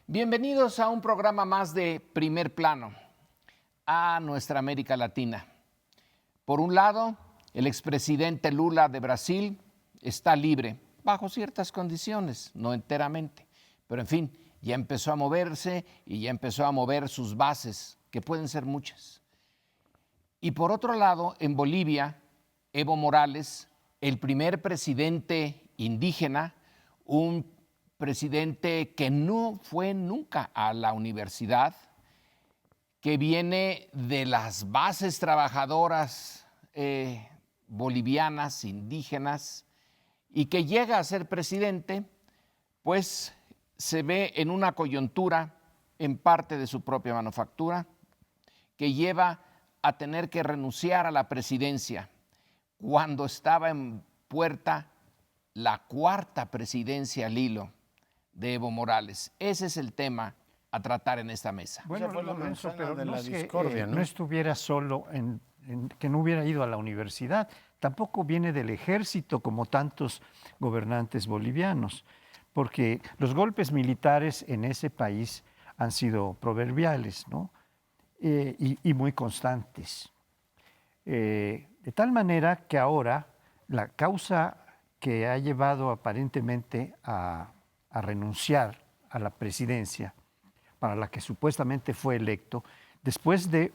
Bienvenidos a un programa más de Primer Plano, a nuestra América Latina. Por un lado, el expresidente Lula de Brasil está libre, bajo ciertas condiciones, no enteramente, pero en fin, ya empezó a moverse y ya empezó a mover sus bases, que pueden ser muchas. Y por otro lado, en Bolivia, Evo Morales, el primer presidente indígena, un presidente que no fue nunca a la universidad, que viene de las bases trabajadoras bolivianas, indígenas, y que llega a ser presidente, pues se ve en una coyuntura en parte de su propia manufactura, que lleva a tener que renunciar a la presidencia cuando estaba en puerta la cuarta presidencia al hilo de Evo Morales. Ese es el tema a tratar en esta mesa. Bueno, Lorenzo, pero de no la es que discordia, ¿no? no estuviera solo que no hubiera ido a la universidad, tampoco viene del ejército como tantos gobernantes bolivianos, porque los golpes militares en ese país han sido proverbiales, ¿no? Y muy constantes. De tal manera que ahora la causa que ha llevado aparentemente a renunciar a la presidencia, para la que supuestamente fue electo, después de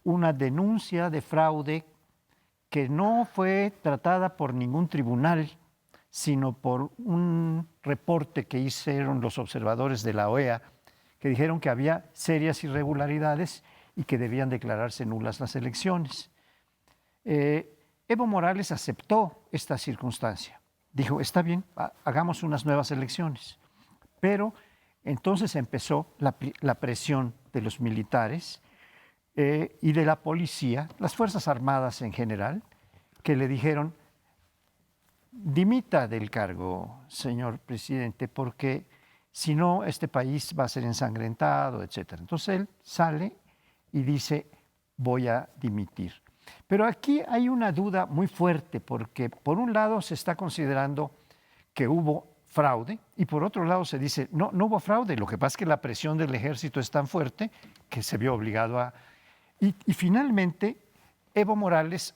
una denuncia de fraude que no fue tratada por ningún tribunal, sino por un reporte que hicieron los observadores de la OEA, que dijeron que había serias irregularidades y que debían declararse nulas las elecciones. Evo Morales aceptó esta circunstancia. Dijo, está bien, hagamos unas nuevas elecciones. Pero entonces empezó la presión de los militares y de la policía, las Fuerzas Armadas en general, que le dijeron, dimita del cargo, señor presidente, porque si no, este país va a ser ensangrentado, etc. Entonces él sale y dice, voy a dimitir. Pero aquí hay una duda muy fuerte, porque por un lado se está considerando que hubo fraude y por otro lado se dice, no hubo fraude, lo que pasa es que la presión del ejército es tan fuerte que se vio obligado a... Y finalmente, Evo Morales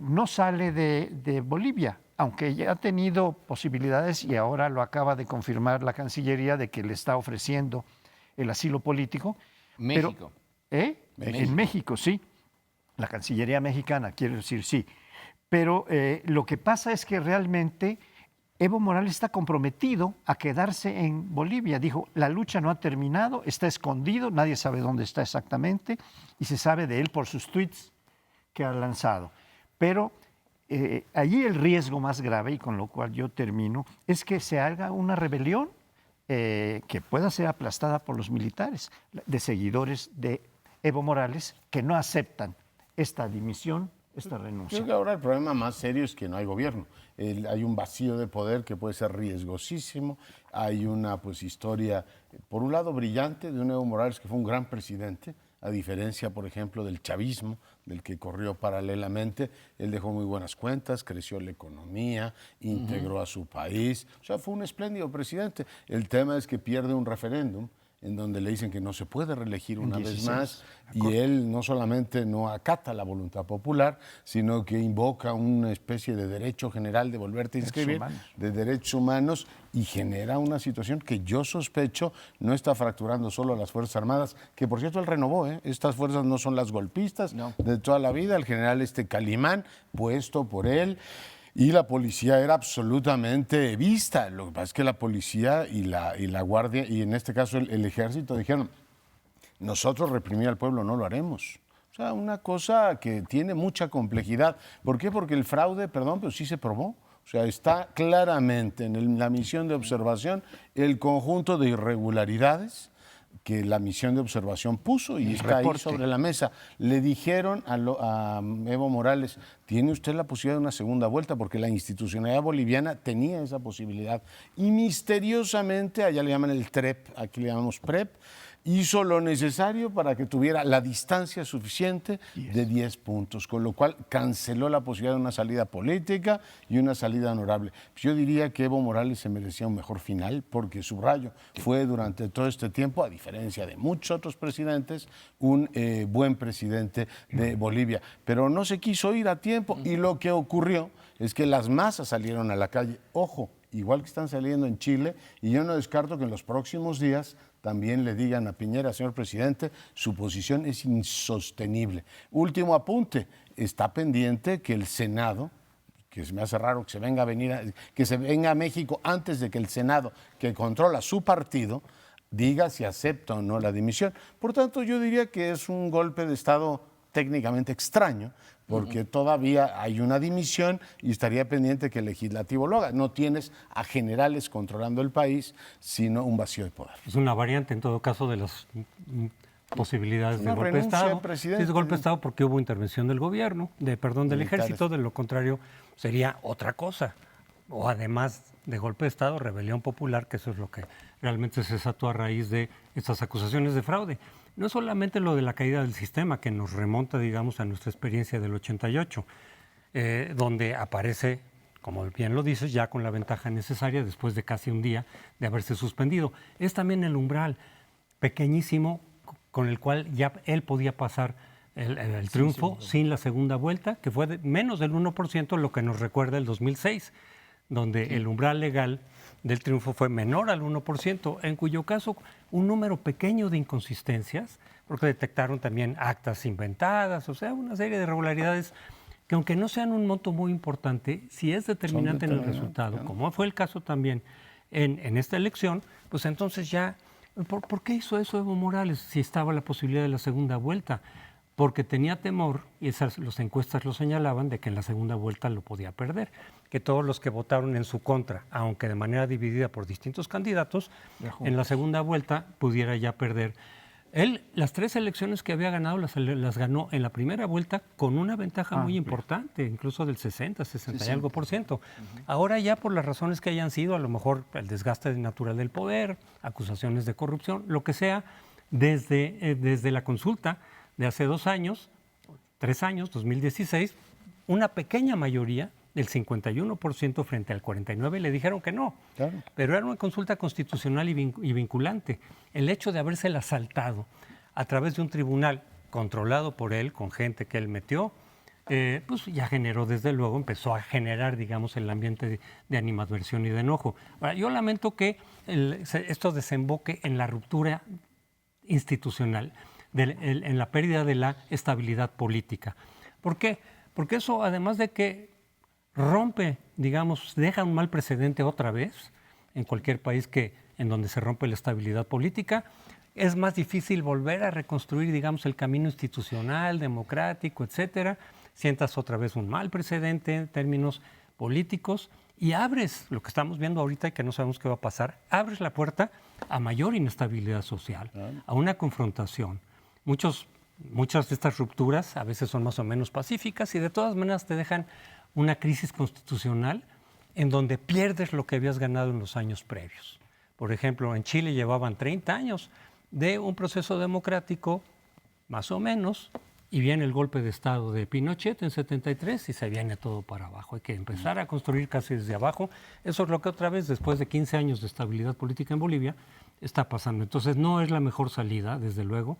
no sale de Bolivia, aunque ya ha tenido posibilidades y ahora lo acaba de confirmar la Cancillería de que le está ofreciendo el asilo político. México. Pero, en México, sí. La Cancillería mexicana, quiero decir, sí. Pero lo que pasa es que realmente Evo Morales está comprometido a quedarse en Bolivia. Dijo, la lucha no ha terminado, está escondido, nadie sabe dónde está exactamente y se sabe de él por sus tweets que ha lanzado. Pero allí el riesgo más grave, y con lo cual yo termino, es que se haga una rebelión que pueda ser aplastada por los militares, de seguidores de Evo Morales que no aceptan esta dimisión, esta renuncia. Creo que ahora el problema más serio es que no hay gobierno. Hay un vacío de poder que puede ser riesgosísimo. Hay una historia, por un lado, brillante de un Evo Morales que fue un gran presidente, a diferencia, por ejemplo, del chavismo, del que corrió paralelamente. Él dejó muy buenas cuentas, creció la economía, integró a su país. O sea, fue un espléndido presidente. El tema es que pierde un referéndum en donde le dicen que no se puede reelegir una vez más, y él no solamente no acata la voluntad popular, sino que invoca una especie de derecho general de volverte a inscribir, de derechos humanos, y genera una situación que yo sospecho no está fracturando solo a las Fuerzas Armadas, que por cierto él renovó, estas fuerzas no son las golpistas de toda la vida, el general Calimán, puesto por él. Y la policía era absolutamente vista. Lo que pasa es que la policía y la guardia, y en este caso el ejército, dijeron, nosotros reprimir al pueblo no lo haremos. O sea, una cosa que tiene mucha complejidad. ¿Por qué? Porque el fraude, pues sí se probó. O sea, está claramente en la misión de observación el conjunto de irregularidades que la misión de observación puso y está ahí sobre la mesa. Le dijeron a Evo Morales, tiene usted la posibilidad de una segunda vuelta, porque la institucionalidad boliviana tenía esa posibilidad. Y misteriosamente, allá le llaman el TREP, aquí le llamamos PREP, hizo lo necesario para que tuviera la distancia suficiente de 10 puntos, con lo cual canceló la posibilidad de una salida política y una salida honorable. Yo diría que Evo Morales se merecía un mejor final porque, subrayo, fue durante todo este tiempo, a diferencia de muchos otros presidentes, un buen presidente de Bolivia. Pero no se quiso ir a tiempo y lo que ocurrió es que las masas salieron a la calle. Ojo, igual que están saliendo en Chile, y yo no descarto que en los próximos días también le digan a Piñera, señor presidente, su posición es insostenible. Último apunte, está pendiente que el Senado, que se me hace raro que se venga a México antes de que el Senado, que controla su partido, diga si acepta o no la dimisión. Por tanto, yo diría que es un golpe de Estado técnicamente extraño, porque todavía hay una dimisión y estaría pendiente que el legislativo lo haga. No tienes a generales controlando el país, sino un vacío de poder. Es una variante, en todo caso, de las posibilidades de golpe de renuncia Estado. al presidente. Sí, es golpe de Estado porque hubo intervención del gobierno, del Militares. ejército, de lo contrario sería otra cosa. O además de golpe de Estado, rebelión popular, que eso es lo que realmente se desató a raíz de estas acusaciones de fraude. No es solamente lo de la caída del sistema, que nos remonta, digamos, a nuestra experiencia del 88, donde aparece, como bien lo dices, ya con la ventaja necesaria después de casi un día de haberse suspendido. Es también el umbral pequeñísimo con el cual ya él podía pasar el triunfo sin la segunda vuelta, que fue de menos del 1%, lo que nos recuerda el 2006, donde el umbral legal del triunfo fue menor al 1%, en cuyo caso un número pequeño de inconsistencias, porque detectaron también actas inventadas, o sea, una serie de irregularidades que, aunque no sean un monto muy importante, si es determinante en el resultado, como fue el caso también en esta elección, pues entonces ya, ¿por qué hizo eso Evo Morales si estaba la posibilidad de la segunda vuelta? Porque tenía temor, y las encuestas lo señalaban, de que en la segunda vuelta lo podía perder, que todos los que votaron en su contra, aunque de manera dividida por distintos candidatos, en la segunda vuelta pudiera ya perder. Él, las 3 elecciones que había ganado, las ganó en la primera vuelta con una ventaja muy importante, incluso del 60 y algo por ciento. Ahora ya por las razones que hayan sido, a lo mejor el desgaste natural del poder, acusaciones de corrupción, lo que sea, desde la consulta de hace 2 años, 3 años, 2016, una pequeña mayoría, del 51% frente al 49%, le dijeron que no. Claro. Pero era una consulta constitucional y vinculante. El hecho de habérsela saltado a través de un tribunal controlado por él, con gente que él metió, pues ya generó, desde luego, empezó a generar, digamos, el ambiente de animadversión y de enojo. Ahora, yo lamento que esto desemboque en la ruptura institucional, en la pérdida de la estabilidad política. ¿Por qué? Porque eso, además de que rompe, digamos, deja un mal precedente otra vez en cualquier país en donde se rompe la estabilidad política, es más difícil volver a reconstruir, digamos, el camino institucional, democrático, etcétera. Sientas otra vez un mal precedente en términos políticos y abres, lo que estamos viendo ahorita y que no sabemos qué va a pasar, abres la puerta a mayor inestabilidad social, a una confrontación. Muchas de estas rupturas a veces son más o menos pacíficas y de todas maneras te dejan una crisis constitucional en donde pierdes lo que habías ganado en los años previos. Por ejemplo, en Chile llevaban 30 años de un proceso democrático, más o menos, y viene el golpe de Estado de Pinochet en 73 y se viene todo para abajo. Hay que empezar a construir casi desde abajo. Eso es lo que otra vez, después de 15 años de estabilidad política en Bolivia, está pasando. Entonces no es la mejor salida, desde luego,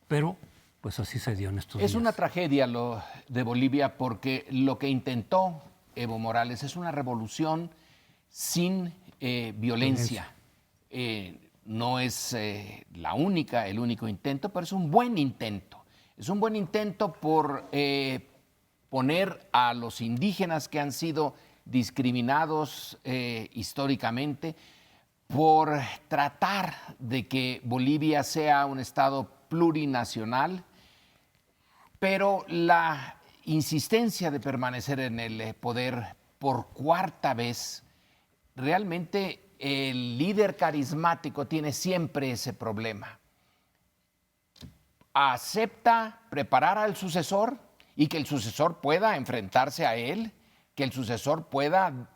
pero pues así se dio en estos días. Es una tragedia lo de Bolivia porque lo que intentó Evo Morales es una revolución sin violencia. No es el único intento, pero es un buen intento. Es un buen intento por poner a los indígenas que han sido discriminados históricamente, por tratar de que Bolivia sea un estado plurinacional, pero la insistencia de permanecer en el poder por 4ª vez, realmente el líder carismático tiene siempre ese problema. Acepta preparar al sucesor y que el sucesor pueda enfrentarse a él, que el sucesor pueda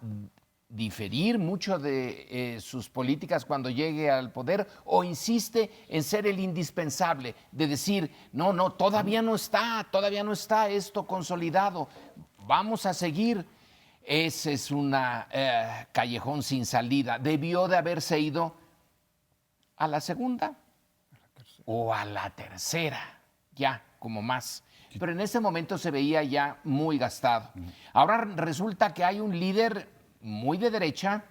diferir mucho de sus políticas cuando llegue al poder, o insiste en ser el indispensable, de decir, no, todavía no está esto consolidado, vamos a seguir? Ese es un callejón sin salida. Debió de haberse ido a la segunda o a la tercera, ya como más. Pero en ese momento se veía ya muy gastado. Ahora resulta que hay un líder muy de derecha,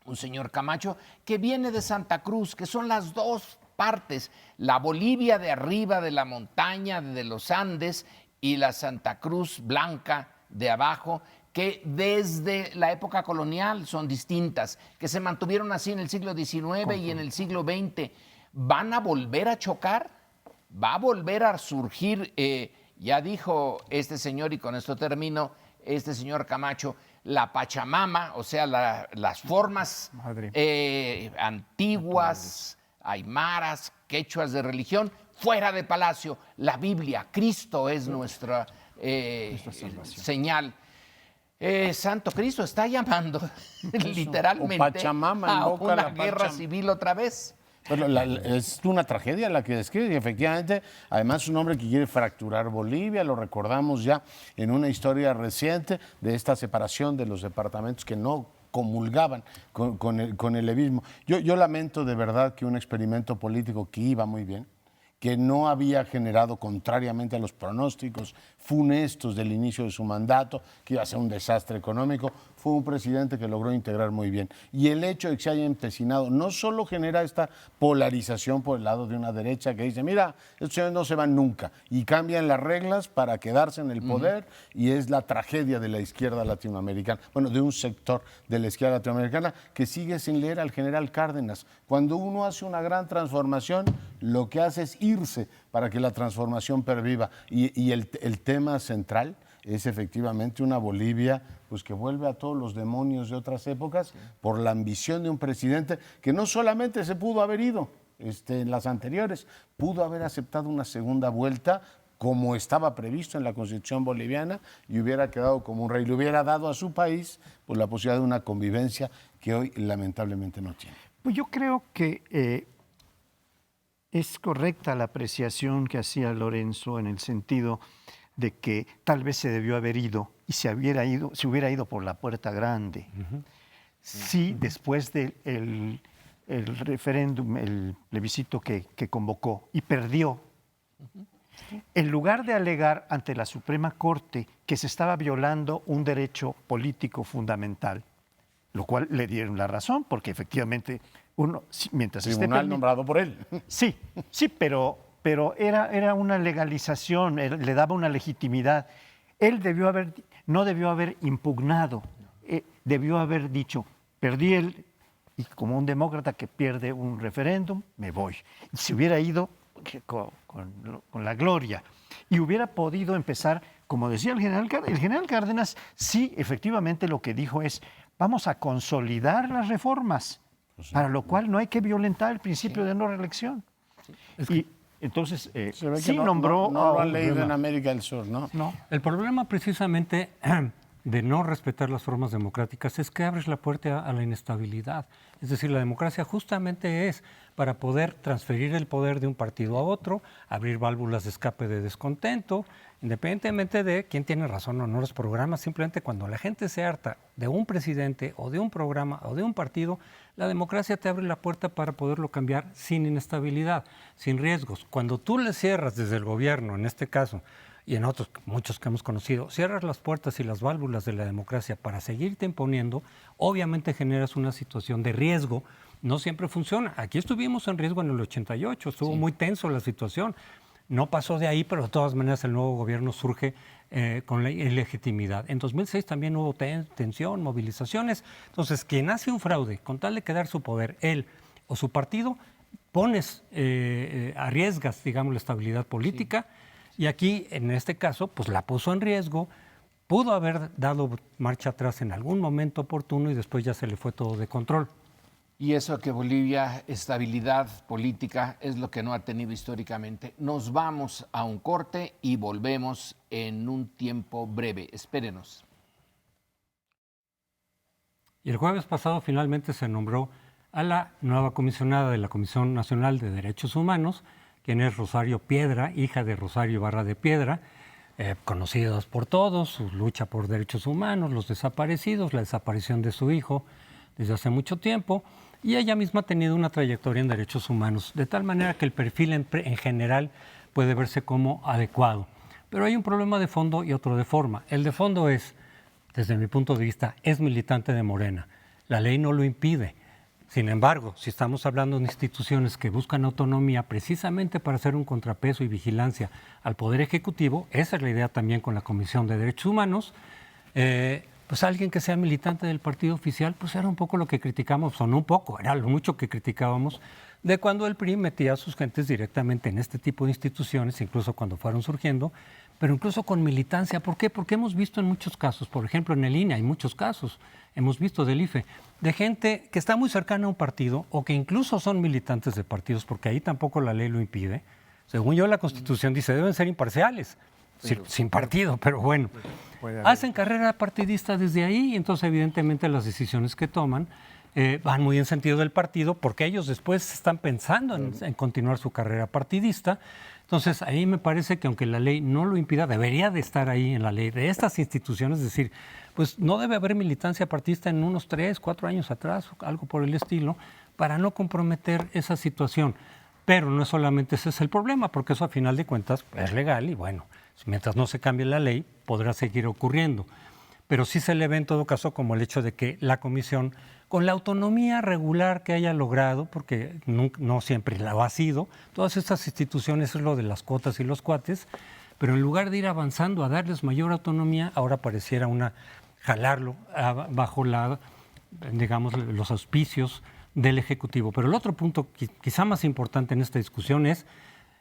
un señor Camacho, que viene de Santa Cruz, que son las dos partes, la Bolivia de arriba de la montaña, de los Andes, y la Santa Cruz blanca de abajo, que desde la época colonial son distintas, que se mantuvieron así en el siglo XIX y en el siglo XX. ¿Van a volver a chocar? ¿Va a volver a surgir? Ya dijo este señor, y con esto termino, este señor Camacho, la Pachamama, o sea, las formas antiguas, aymaras, quechuas de religión, fuera de palacio. La Biblia, Cristo es nuestra señal. Santo Cristo está llamando literalmente Pachamama, a invoca una la guerra Pachamama. civil otra vez. Pero es una tragedia la que describe, y efectivamente, además es un hombre que quiere fracturar Bolivia, lo recordamos ya en una historia reciente de esta separación de los departamentos que no comulgaban con el levismo. Yo lamento de verdad que un experimento político que iba muy bien, que no había generado, contrariamente a los pronósticos funestos del inicio de su mandato, que iba a ser un desastre económico, fue un presidente que logró integrar muy bien. Y el hecho de que se haya empecinado no solo genera esta polarización por el lado de una derecha que dice, mira, estos señores no se van nunca, y cambian las reglas para quedarse en el poder, y es la tragedia de la izquierda latinoamericana, bueno, de un sector de la izquierda latinoamericana que sigue sin leer al general Cárdenas. Cuando uno hace una gran transformación, lo que hace es irse para que la transformación perviva. Y el tema central es efectivamente una Bolivia pues que vuelve a todos los demonios de otras épocas por la ambición de un presidente que no solamente se pudo haber ido en las anteriores, pudo haber aceptado una segunda vuelta como estaba previsto en la Constitución boliviana y hubiera quedado como un rey, le hubiera dado a su país pues, la posibilidad de una convivencia que hoy lamentablemente no tiene. Pues yo creo que es correcta la apreciación que hacía Lorenzo en el sentido de que tal vez se debió haber ido y se hubiera ido por la puerta grande. Sí, después del referéndum, el plebiscito que convocó y perdió, en lugar de alegar ante la Suprema Corte que se estaba violando un derecho político fundamental, lo cual le dieron la razón, porque efectivamente uno, mientras esté Tribunal nombrado por él. Sí, pero era una legalización, le daba una legitimidad. Él no debió haber impugnado, debió haber dicho, perdí y como un demócrata que pierde un referéndum, me voy. Y se hubiera ido con la gloria y hubiera podido empezar, como decía el general Cárdenas, sí, efectivamente lo que dijo es, vamos a consolidar las reformas, para lo cual no hay que violentar el principio de no reelección. Y entonces, Se ve que sí nombró... no lo han leído en América del Sur, ¿no? No. El problema precisamente de no respetar las formas democráticas es que abres la puerta a la inestabilidad. Es decir, la democracia justamente es para poder transferir el poder de un partido a otro, abrir válvulas de escape de descontento, independientemente de quién tiene razón o no los programas. Simplemente cuando la gente se harta de un presidente o de un programa o de un partido, la democracia te abre la puerta para poderlo cambiar sin inestabilidad, sin riesgos. Cuando tú le cierras desde el gobierno, en este caso, y en otros, muchos que hemos conocido, cierras las puertas y las válvulas de la democracia para seguirte imponiendo, obviamente generas una situación de riesgo. No siempre funciona. Aquí estuvimos en riesgo en el 88, estuvo muy tenso la situación. No pasó de ahí, pero de todas maneras el nuevo gobierno surge con la ilegitimidad. En 2006 también hubo tensión, movilizaciones. Entonces, quien hace un fraude, con tal de quedar su poder, él o su partido, arriesgas, digamos, la estabilidad política. Sí. Y aquí, en este caso, pues la puso en riesgo, pudo haber dado marcha atrás en algún momento oportuno y después ya se le fue todo de control. Y eso que Bolivia, estabilidad política, es lo que no ha tenido históricamente. Nos vamos a un corte y volvemos en un tiempo breve. Espérenos. Y el jueves pasado finalmente se nombró a la nueva comisionada de la Comisión Nacional de Derechos Humanos, quien es Rosario Piedra, hija de Rosario Ibarra de Piedra, conocidos por todos, su lucha por derechos humanos, los desaparecidos, la desaparición de su hijo desde hace mucho tiempo, y ella misma ha tenido una trayectoria en derechos humanos, de tal manera que el perfil en general puede verse como adecuado. Pero hay un problema de fondo y otro de forma. El de fondo es, desde mi punto de vista, es militante de Morena. La ley no lo impide. Sin embargo, si estamos hablando de instituciones que buscan autonomía precisamente para hacer un contrapeso y vigilancia al Poder Ejecutivo, esa es la idea también con la Comisión de Derechos Humanos, pues alguien que sea militante del partido oficial, pues era un poco lo que criticamos, o no un poco, era lo mucho que criticábamos de cuando el PRI metía a sus gentes directamente en este tipo de instituciones, incluso cuando fueron surgiendo, pero incluso con militancia. ¿Por qué? Porque hemos visto en muchos casos, por ejemplo en el INE hay muchos casos, hemos visto del IFE, de gente que está muy cercana a un partido o que incluso son militantes de partidos, porque ahí tampoco la ley lo impide. Según yo, la Constitución dice deben ser imparciales, sin partido, pero bueno. Hacen carrera partidista desde ahí y entonces evidentemente las decisiones que toman van muy en sentido del partido porque ellos después están pensando en continuar su carrera partidista. Entonces ahí me parece que aunque la ley no lo impida, debería de estar ahí en la ley de estas instituciones, es decir, pues no debe haber militancia partidista en unos 3, 4 años atrás, algo por el estilo, para no comprometer esa situación. Pero no solamente ese es el problema, porque eso a final de cuentas es legal y bueno, mientras no se cambie la ley, podrá seguir ocurriendo. Pero sí se le ve en todo caso como el hecho de que la comisión, con la autonomía regular que haya logrado, porque no siempre lo ha sido, todas estas instituciones es lo de las cuotas y los cuates, pero en lugar de ir avanzando a darles mayor autonomía, ahora pareciera jalarlo bajo digamos, los auspicios del Ejecutivo. Pero el otro punto quizá más importante en esta discusión es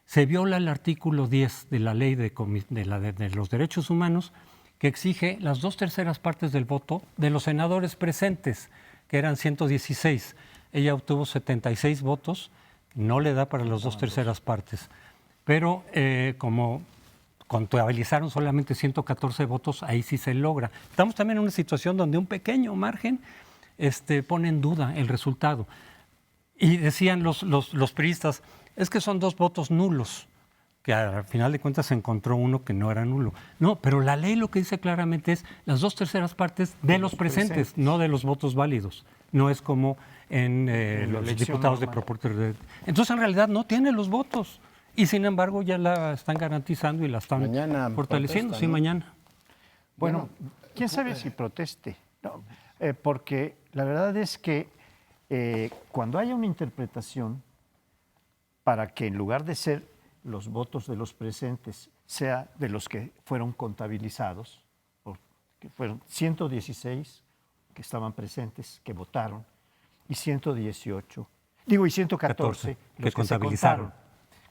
se viola el artículo 10 de la Ley de los Derechos Humanos que exige las 2/3 partes del voto de los senadores presentes, que eran 116. Ella obtuvo 76 votos, no le da para las 2/3 partes. Pero como contabilizaron solamente 114 votos, ahí sí se logra. Estamos también en una situación donde un pequeño margen pone en duda el resultado. Y decían los priistas, es que son 2 votos nulos, que al final de cuentas se encontró uno que no era nulo. No, pero la ley lo que dice claramente es las 2/3 partes de los presentes, no de los votos válidos. No es como en los diputados de proporción. Entonces, en realidad, no tiene los votos. Y, sin embargo, ya la están garantizando y la están fortaleciendo. Protesta, sí, ¿no? mañana. Bueno, quién sabe si proteste, ¿no? Porque la verdad es que cuando haya una interpretación para que en lugar de ser los votos de los presentes sea de los que fueron contabilizados, que fueron 116 que estaban presentes, que votaron, y 114 los que contabilizaron. se contaron.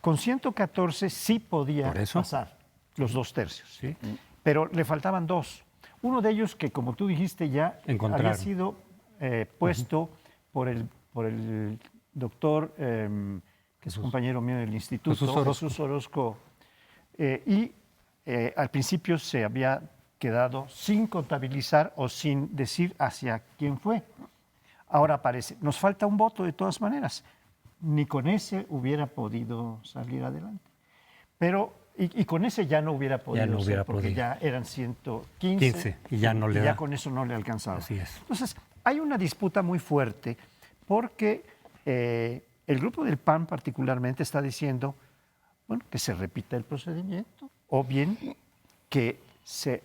Con 114 sí podía pasar los 2/3. Sí. Pero le faltaban 2. Uno de ellos que, como tú dijiste, ya había sido puesto por el doctor, que es compañero mío del instituto, Jesús Orozco, y al principio se había quedado sin contabilizar o sin decir hacia quién fue. Ahora aparece. Nos falta un voto de todas maneras. Ni con ese hubiera podido salir adelante. Pero, y con ese ya no hubiera podido ser, porque ya eran 115 y ya no le ya da. con eso no le alcanzaba. Así es. Entonces, hay una disputa muy fuerte porque el grupo del PAN particularmente está diciendo, bueno, que se repita el procedimiento o bien que se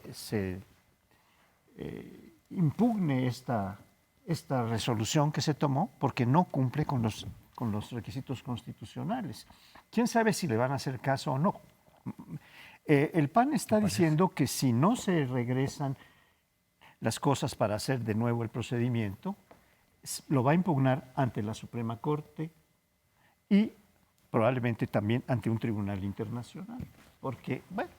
impugne esta resolución que se tomó porque no cumple con los requisitos constitucionales. ¿Quién sabe si le van a hacer caso o no? El PAN está diciendo que si no se regresan las cosas para hacer de nuevo el procedimiento, lo va a impugnar ante la Suprema Corte y probablemente también ante un tribunal internacional, porque, bueno,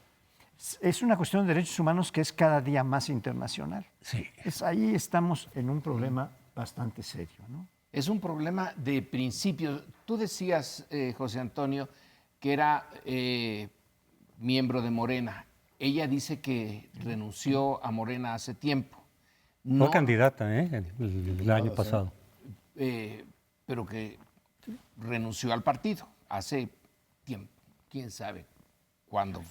es una cuestión de derechos humanos que es cada día más internacional. Sí. Ahí estamos en un problema bastante serio, ¿no? Es un problema de principios. Tú decías, José Antonio, que era miembro de Morena. Ella dice que renunció a Morena hace tiempo. No, Fue candidata el año pasado. pero que renunció al partido hace tiempo. ¿Quién sabe cuándo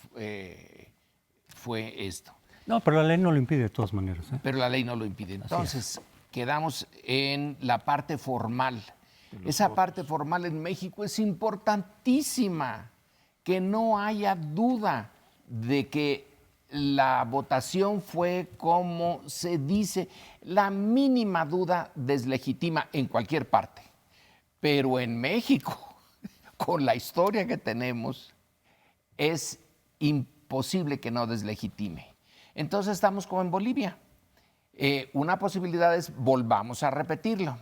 fue esto? No, pero la ley no lo impide de todas maneras. Pero la ley no lo impide. Entonces, quedamos en la parte formal. Esa parte formal en México es importantísima. Que no haya duda de que la votación fue como se dice. La mínima duda deslegitima en cualquier parte. Pero en México, con la historia que tenemos, es imposible que no deslegitime. Entonces estamos como en Bolivia. Una posibilidad es volvamos a repetirlo.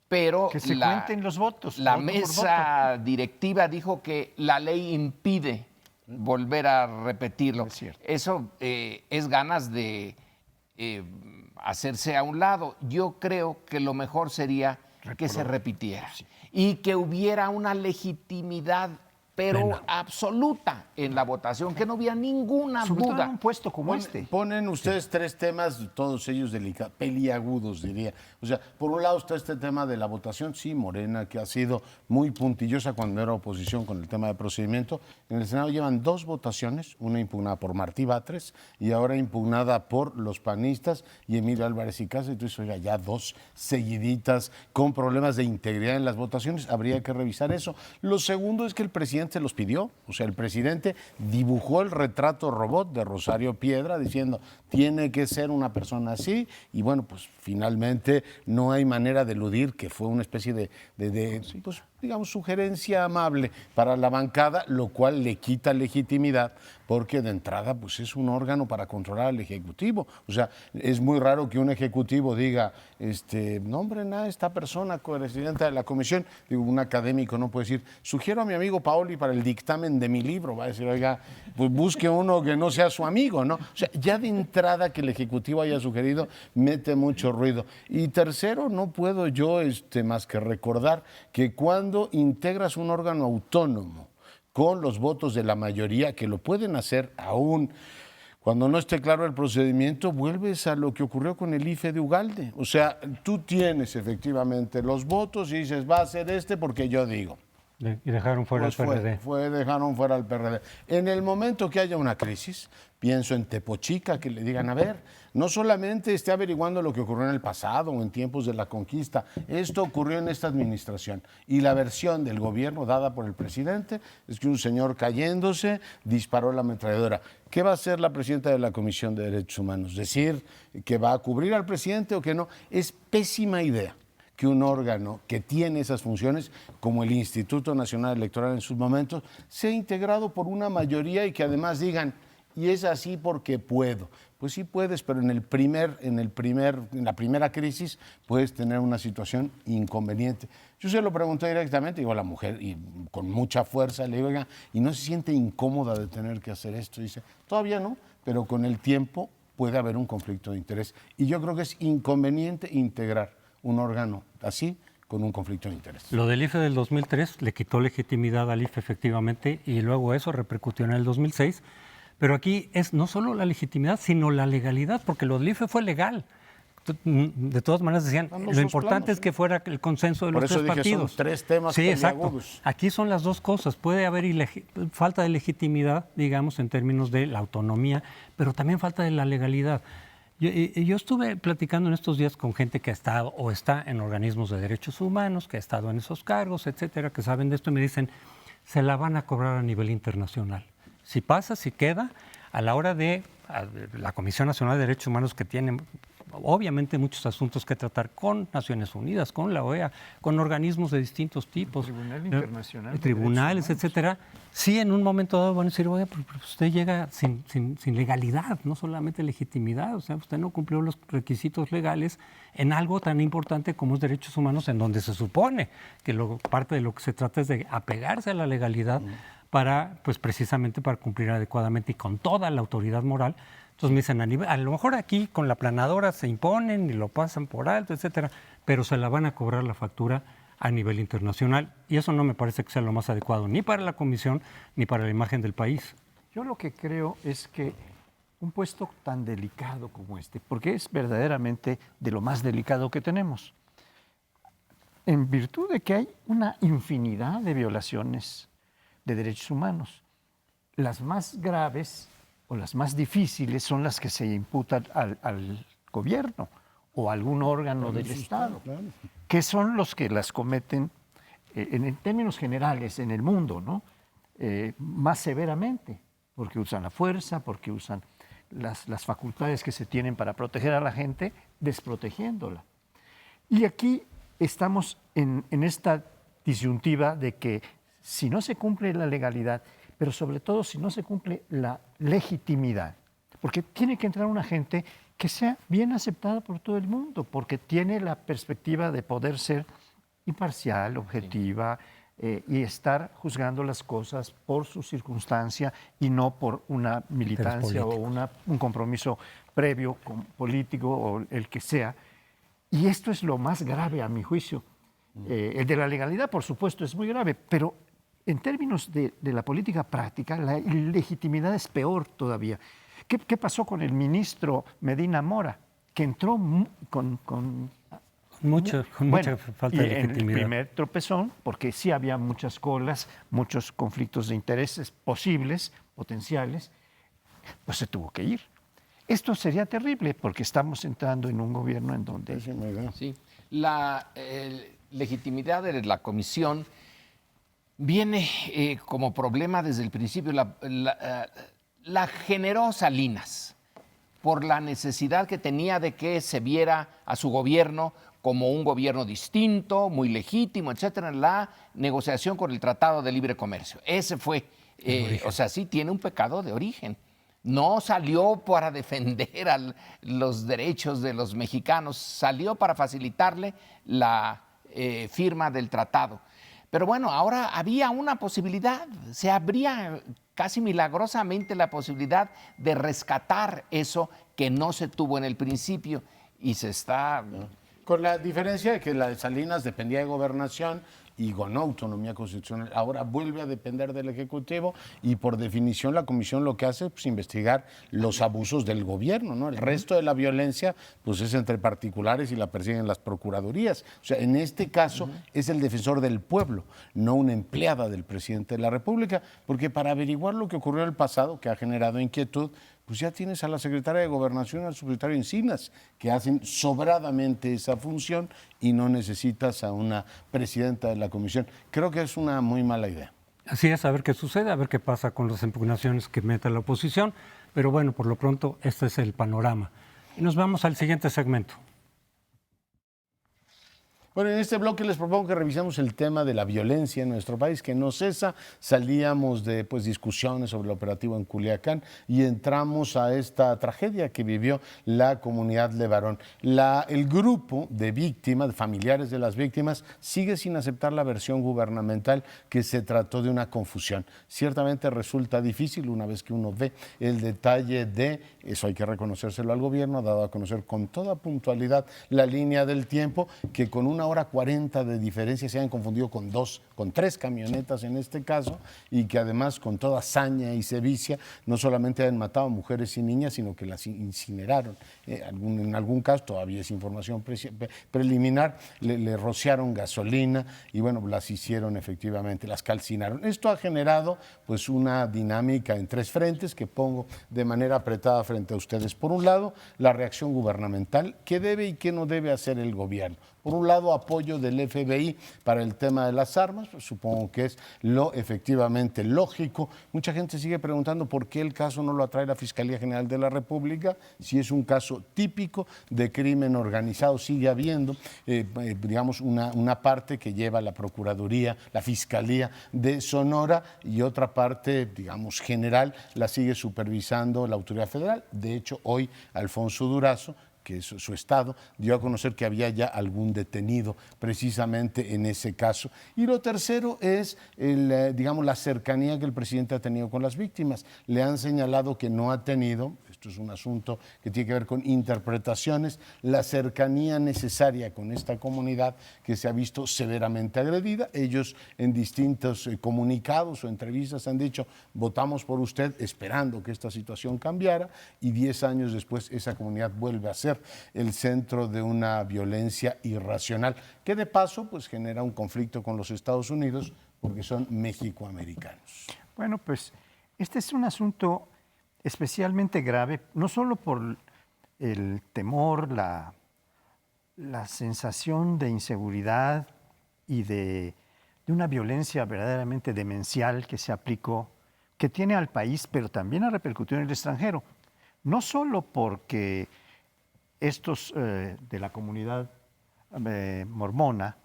Pero que se cuenten los votos. La voto por mesa directiva dijo que la ley impide volver a repetirlo. Es cierto. Eso es ganas de hacerse a un lado. Yo creo que lo mejor sería que se repitiera y que hubiera una legitimidad pero absoluta en la votación, que no hubiera ninguna Sobre todo duda. en un puesto como este. Ponen ustedes tres temas, todos ellos delicados, peliagudos, diría. O sea, por un lado está este tema de la votación, sí, Morena, que ha sido muy puntillosa cuando era oposición con el tema de procedimiento. En el Senado llevan 2 votaciones, una impugnada por Martí Batres y ahora impugnada por los panistas y Emilio Álvarez y Casa. Entonces, oiga, ya 2 seguiditas con problemas de integridad en las votaciones, habría que revisar eso. Lo segundo es que el presidente se los pidió, o sea, el presidente dibujó el retrato robot de Rosario Piedra diciendo, tiene que ser una persona así, y bueno, pues finalmente no hay manera de eludir que fue una especie de pues, digamos, sugerencia amable para la bancada, lo cual le quita legitimidad, porque de entrada pues es un órgano para controlar al Ejecutivo. O sea, es muy raro que un Ejecutivo diga, nombren a esta persona presidenta de la comisión. Digo, un académico no puede decir, sugiero a mi amigo Paoli para el dictamen de mi libro. Va a decir, oiga, pues busque uno que no sea su amigo, ¿no? O sea, ya de entrada que el Ejecutivo haya sugerido, mete mucho ruido. Y tercero, no puedo yo más que recordar que cuando integras un órgano autónomo con los votos de la mayoría, que lo pueden hacer aún cuando no esté claro el procedimiento, vuelves a lo que ocurrió con el IFE de Ugalde. O sea, tú tienes efectivamente los votos y dices, va a ser porque yo digo. Y dejaron fuera Pues al PRD. Dejaron fuera al PRD. En el momento que haya una crisis, pienso en Tepochica, que le digan, a ver, no solamente esté averiguando lo que ocurrió en el pasado o en tiempos de la conquista, esto ocurrió en esta administración. Y la versión del gobierno dada por el presidente es que un señor cayéndose disparó la ametralladora. ¿Qué va a hacer la presidenta de la Comisión de Derechos Humanos? ¿Decir que va a cubrir al presidente o que no? Es pésima idea que un órgano que tiene esas funciones, como el Instituto Nacional Electoral en sus momentos, sea integrado por una mayoría y que además digan, y es así porque puedo. Pues sí puedes, pero en la primera crisis puedes tener una situación inconveniente. Yo se lo pregunté directamente, digo a la mujer, y con mucha fuerza le digo, oiga, ¿y no se siente incómoda de tener que hacer esto? Y dice, todavía no, pero con el tiempo puede haber un conflicto de interés. Y yo creo que es inconveniente integrar un órgano así con un conflicto de interés. Lo del IFE del 2003 le quitó legitimidad al IFE efectivamente y luego eso repercutió en el 2006, pero aquí es no solo la legitimidad sino la legalidad, porque lo del IFE fue legal. De todas maneras decían, lo importante es que fuera el consenso de los tres partidos. Son 3 temas sí, exacto. peliagudos. Aquí son las 2 cosas. Puede haber falta de legitimidad, digamos, en términos de la autonomía, pero también falta de la legalidad. Yo estuve platicando en estos días con gente que ha estado o está en organismos de derechos humanos, que ha estado en esos cargos, etcétera, que saben de esto y me dicen, se la van a cobrar a nivel internacional. Si pasa, si queda, a la hora de la Comisión Nacional de Derechos Humanos, que tiene obviamente muchos asuntos que tratar con Naciones Unidas, con la OEA, con organismos de distintos tipos. Tribunal Internacional. Tribunales, etcétera. Sí, en un momento dado van a decir, oye, pero usted llega sin legalidad, no solamente legitimidad, o sea, usted no cumplió los requisitos legales en algo tan importante como es derechos humanos, en donde se supone que parte de lo que se trata es de apegarse a la legalidad para, pues precisamente para cumplir adecuadamente y con toda la autoridad moral. Entonces me dicen, a lo mejor aquí con la planadora se imponen y lo pasan por alto, etcétera, pero se la van a cobrar la factura a nivel internacional y eso no me parece que sea lo más adecuado ni para la Comisión ni para la imagen del país. Yo lo que creo es que un puesto tan delicado como este, porque es verdaderamente de lo más delicado que tenemos, en virtud de que hay una infinidad de violaciones de derechos humanos. Las más graves o las más difíciles son las que se imputan al gobierno o a algún órgano del Estado, que son los que las cometen, en términos generales, en el mundo, ¿no? Más severamente, porque usan la fuerza, porque usan las facultades que se tienen para proteger a la gente, desprotegiéndola. Y aquí estamos en esta disyuntiva de que si no se cumple la legalidad, pero sobre todo si no se cumple la legitimidad, porque tiene que entrar una gente que sea bien aceptada por todo el mundo, porque tiene la perspectiva de poder ser imparcial, objetiva, y estar juzgando las cosas por su circunstancia y no por una militancia o un compromiso previo político o el que sea. Y esto es lo más grave a mi juicio. El de la legalidad, por supuesto, es muy grave, pero en términos de la política práctica, la ilegitimidad es peor todavía. ¿Qué pasó con el ministro Medina Mora? Que entró con mucha falta de legitimidad. En el primer tropezón, porque sí había muchas colas, muchos conflictos de intereses posibles, potenciales, pues se tuvo que ir. Esto sería terrible porque estamos entrando en un gobierno en donde... Sí, la legitimidad de la comisión viene como problema desde el principio. La generó Salinas por la necesidad que tenía de que se viera a su gobierno como un gobierno distinto, muy legítimo, etcétera, en la negociación con el Tratado de Libre Comercio. Ese fue, o sea, sí tiene un pecado de origen. No salió para defender los derechos de los mexicanos, salió para facilitarle la firma del tratado. Pero bueno, ahora había una posibilidad, se abría casi milagrosamente la posibilidad de rescatar eso que no se tuvo en el principio y se está... Con la diferencia de que la de Salinas dependía de gobernación y ganó autonomía constitucional. Ahora vuelve a depender del Ejecutivo y por definición la comisión lo que hace es investigar los abusos del gobierno, ¿no? El resto de la violencia pues es entre particulares y la persiguen las procuradurías. O sea, en este caso es el defensor del pueblo, no una empleada del presidente de la República, porque para averiguar lo que ocurrió en el pasado, que ha generado inquietud, pues ya tienes a la secretaria de Gobernación y al subsecretario Encinas, que hacen sobradamente esa función y no necesitas a una presidenta de la comisión. Creo que es una muy mala idea. Así es, a ver qué sucede, a ver qué pasa con las impugnaciones que mete la oposición, pero bueno, por lo pronto este es el panorama. Y nos vamos al siguiente segmento. Bueno, en este bloque les propongo que revisemos el tema de la violencia en nuestro país, que no cesa. Salíamos de discusiones sobre el operativo en Culiacán y entramos a esta tragedia que vivió la comunidad Levarón. El grupo de víctimas, de familiares de las víctimas, sigue sin aceptar la versión gubernamental que se trató de una confusión. Ciertamente resulta difícil una vez que uno ve el detalle de, eso hay que reconocérselo al gobierno, ha dado a conocer con toda puntualidad la línea del tiempo, que con 1:40 de diferencia se han confundido con 3 camionetas en este caso, y que además con toda saña y sevicia no solamente han matado a mujeres y niñas, sino que las incineraron. En algún caso, todavía es información preliminar, le rociaron gasolina y bueno, las hicieron efectivamente, las calcinaron. Esto ha generado pues una dinámica en 3 frentes que pongo de manera apretada frente a ustedes. Por un lado, la reacción gubernamental, qué debe y qué no debe hacer el gobierno. Por un lado, apoyo del FBI para el tema de las armas, pues supongo que es lo efectivamente lógico. Mucha gente sigue preguntando por qué el caso no lo atrae la Fiscalía General de la República, si es un caso típico de crimen organizado. Sigue habiendo, digamos, una parte que lleva la Procuraduría, la Fiscalía de Sonora, y otra parte, digamos, general, la sigue supervisando la Autoridad Federal. De hecho, hoy Alfonso Durazo, que es su estado, dio a conocer que había ya algún detenido precisamente en ese caso. Y lo tercero es, digamos, la cercanía que el presidente ha tenido con las víctimas. Le han señalado que no ha tenido, esto es un asunto que tiene que ver con interpretaciones, la cercanía necesaria con esta comunidad que se ha visto severamente agredida. Ellos en distintos comunicados o entrevistas han dicho, votamos por usted esperando que esta situación cambiara, y 10 años después esa comunidad vuelve a ser el centro de una violencia irracional, que de paso pues genera un conflicto con los Estados Unidos porque son mexicoamericanos. Bueno, pues este es un asunto especialmente grave, no solo por el temor, la sensación de inseguridad y de una violencia verdaderamente demencial que se aplicó, que tiene al país, pero también ha repercutido en el extranjero. No solo porque estos de la comunidad mormona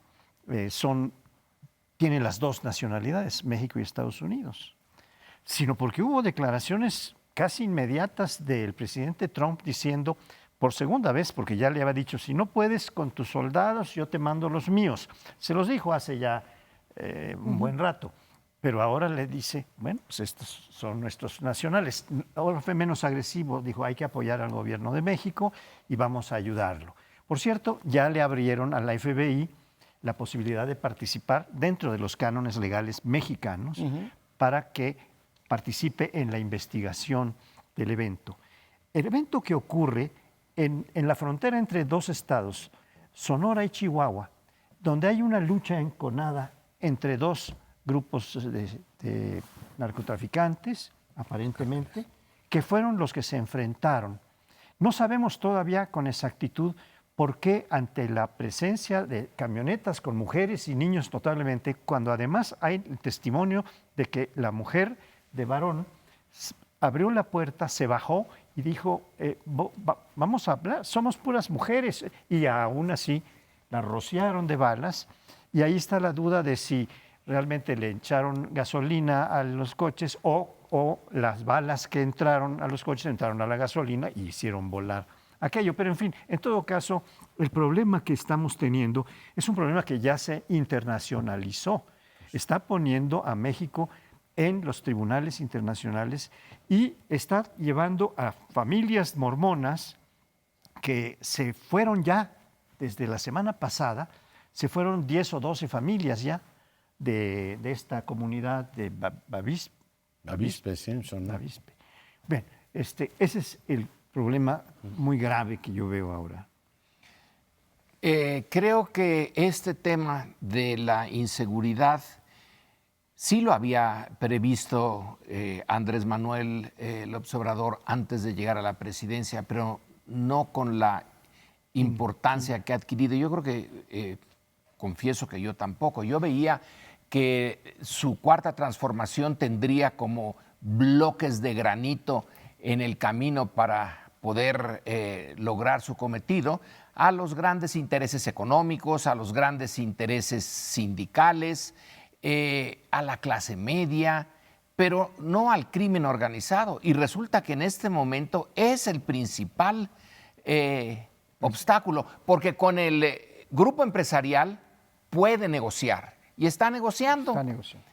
tienen las dos nacionalidades, México y Estados Unidos, sino porque hubo declaraciones casi inmediatas del presidente Trump diciendo, por segunda vez, porque ya le había dicho, si no puedes con tus soldados, yo te mando los míos. Se los dijo hace ya un buen rato, pero ahora le dice, bueno, pues estos son nuestros nacionales. Ahora fue menos agresivo, dijo, hay que apoyar al gobierno de México y vamos a ayudarlo. Por cierto, ya le abrieron a la FBI la posibilidad de participar dentro de los cánones legales mexicanos para que participe en la investigación del evento. El evento que ocurre en la frontera entre dos estados, Sonora y Chihuahua, donde hay una lucha enconada entre dos grupos de narcotraficantes, aparentemente, que fueron los que se enfrentaron. No sabemos todavía con exactitud por qué ante la presencia de camionetas con mujeres y niños notablemente, cuando además hay el testimonio de que la mujer de varón abrió la puerta, se bajó y dijo, vamos a hablar, somos puras mujeres, y aún así la rociaron de balas, y ahí está la duda de si realmente le echaron gasolina a los coches o las balas que entraron a los coches entraron a la gasolina y hicieron volar aquello. Pero en fin, en todo caso, el problema que estamos teniendo es un problema que ya se internacionalizó. Está poniendo a México en los tribunales internacionales y está llevando a familias mormonas que se fueron ya desde la semana pasada, se fueron 10 o 12 familias ya de esta comunidad de Bavispe, Simpson, ¿no? Bavispe. Bien, ese es el problema muy grave que yo veo ahora. Creo que este tema de la inseguridad sí lo había previsto Andrés Manuel López Obrador antes de llegar a la presidencia, pero no con la importancia que ha adquirido. Yo creo que, confieso que yo tampoco. Yo veía que su cuarta transformación tendría como bloques de granito en el camino para poder lograr su cometido a los grandes intereses económicos, a los grandes intereses sindicales, a la clase media, pero no al crimen organizado. Y resulta que en este momento es el principal obstáculo, porque con el grupo empresarial puede negociar y está negociando. Está negociando.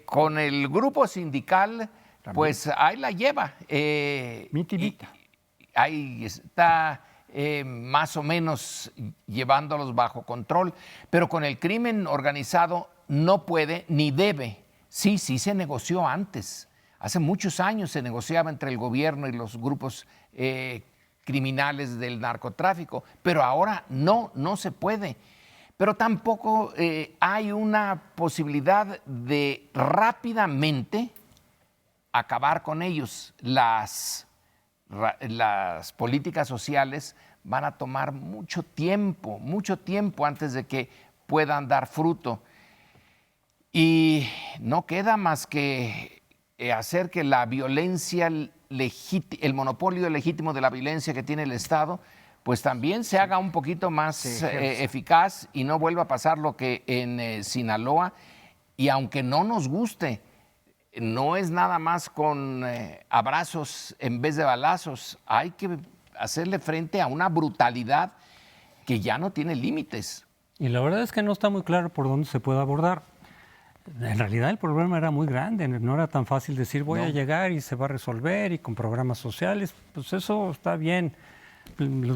Con el grupo sindical, también, pues ahí la lleva. Mitimita. Ahí está más o menos llevándolos bajo control, pero con el crimen organizado no puede ni debe. Sí se negoció antes. Hace muchos años se negociaba entre el gobierno y los grupos criminales del narcotráfico, pero ahora no se puede. Pero tampoco hay una posibilidad de rápidamente acabar con ellos. Las políticas sociales van a tomar mucho tiempo antes de que puedan dar fruto. Y no queda más que hacer que la violencia, el monopolio legítimo de la violencia que tiene el Estado, pues también se haga un poquito más eficaz y no vuelva a pasar lo que en Sinaloa. Y aunque no nos guste, no es nada más con abrazos en vez de balazos. Hay que hacerle frente a una brutalidad que ya no tiene límites. Y la verdad es que no está muy claro por dónde se puede abordar. en realidad el problema era muy grande, no era tan fácil decir voy a llegar y se va a resolver y con programas sociales, pues eso está bien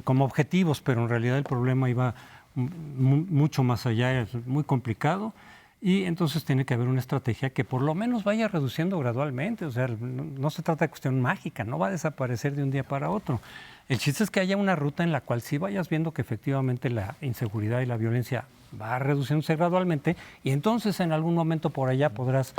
como objetivos, pero en realidad el problema iba mucho más allá, es muy complicado. Y entonces tiene que haber una estrategia que por lo menos vaya reduciendo gradualmente. O sea, no se trata de cuestión mágica, no va a desaparecer de un día para otro. El chiste es que haya una ruta en la cual sí vayas viendo que efectivamente la inseguridad y la violencia va reduciéndose gradualmente y entonces en algún momento por allá podrás